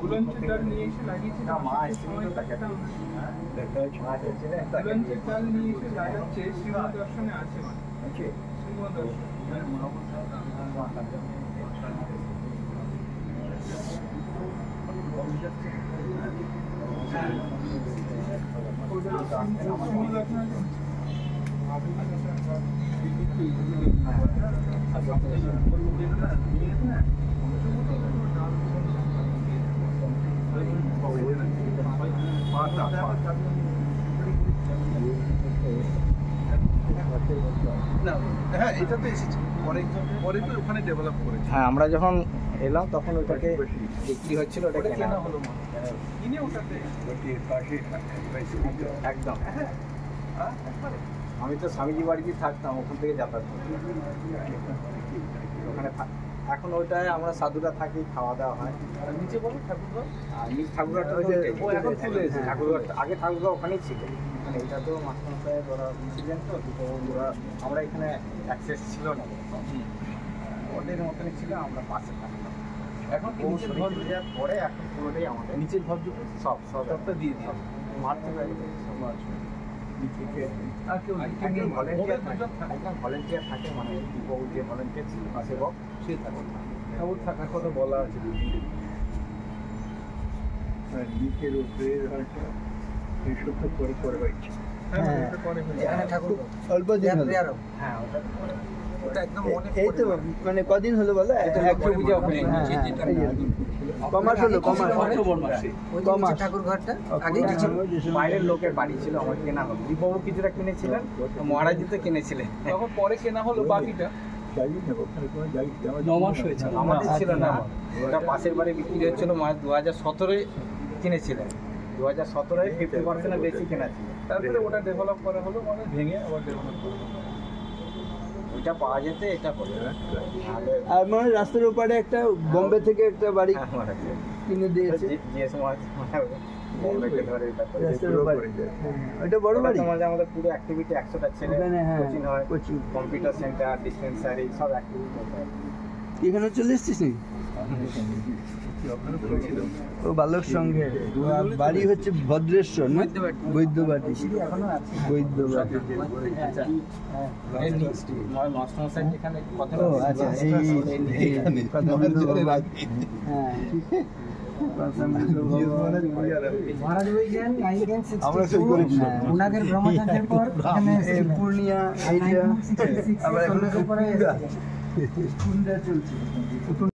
বুলঞ্চের ডাল নিয়ে এসে লাগিয়েছে না মা সময় কাটতাম বুলঞ্চের ডাল নিয়ে এসে লাগাচ্ছে সিংহ দর্শনে আছে মানে সিংহ দর্শন হ্যাঁ আমরা যখন এলাম তখন ওটাকে বিক্রি হচ্ছিল, ওটা কেনা হলো একদম। আমি তো স্বামীজি বাড়িতে থাকতাম, ওখান থেকে যাতায়াত করতাম ওখানে। এখন ওইটায় আমরা সাধুরা থাকি, খাওয়া দাওয়া হয়। নিচে বলো ঠাকুরঘর, আর নিচ ঠাকুরঘরটা ঠাকুরঘরটা আগে ঠাকুরঘর ওখানেই ছিল। মানে এটা তো মাস্টারমশাইয়ের ওরা ছিলেন তো, ওরা আমরা এখানে অ্যাক্সেস ছিল না, ওদের মতনই ছিল, আমরা পাশে থাকতাম। এখন পরে এখন পুরোটাই আমাদের নিচের ঘর সবটা দিয়ে দিই মাঠ থেকে আর কেউ ভলেন্টিয়ার থাকে, মানে যে ভলেন্টিয়ার সেবক সে থাকে। ঠাকুর থাকার কথা বলা আছে নিচের উপরে এইসব তো পরে পরে হয়েছে। অল্প দিন হলো, হ্যাঁ ওটা একদম এই তো মানে কদিন হলো বলো, কমাস হলো, কমাস ঠাকুর ঘরটা আগে কিছু বাইরের লোকের বাড়ি ছিল, আমার কেনা হলো। দীপবাবু কিছুটা কিনেছিলেন, মহারাজি তো কিনেছিলেন, তখন পরে কেনা হলো। বাকিটা 9 মাস হয়েছে আমাদের ছিল না, ওটা পাশের বাড়ি বিক্রি হচ্ছিল। 2017 কিনেছিলেন, 2017 50% বেশি কেনা ছিল। তারপরে ওটা ডেভেলপ করা হলো, মানে ভেঙে আবার ডেভেলপ করা হলো। ওইটা পাওয়া যেতে এটা করে। আর মানে রাস্তার ওপারে একটা বোম্বে থেকে একটা বাড়ি কিনে দিয়েছে, ওইটা বড় বাড়ি। আমাদের পুরো অ্যাক্টিভিটি 100টা ছেলে কোচিং হয়, কম্পিউটার সেন্টার, ডিসপেন্সারি সব অ্যাক্টিভিটি। এখানে চলে এসেছিস নি? ও বালক সঙ্গে বাড়ি হচ্ছে ভদ্রেশ্বর না, বৈদ্যবাটি। বৈদ্যবাটি ওনাদের ব্রহ্মচার্যের পর পূর্ণিয়া আবার চলছে।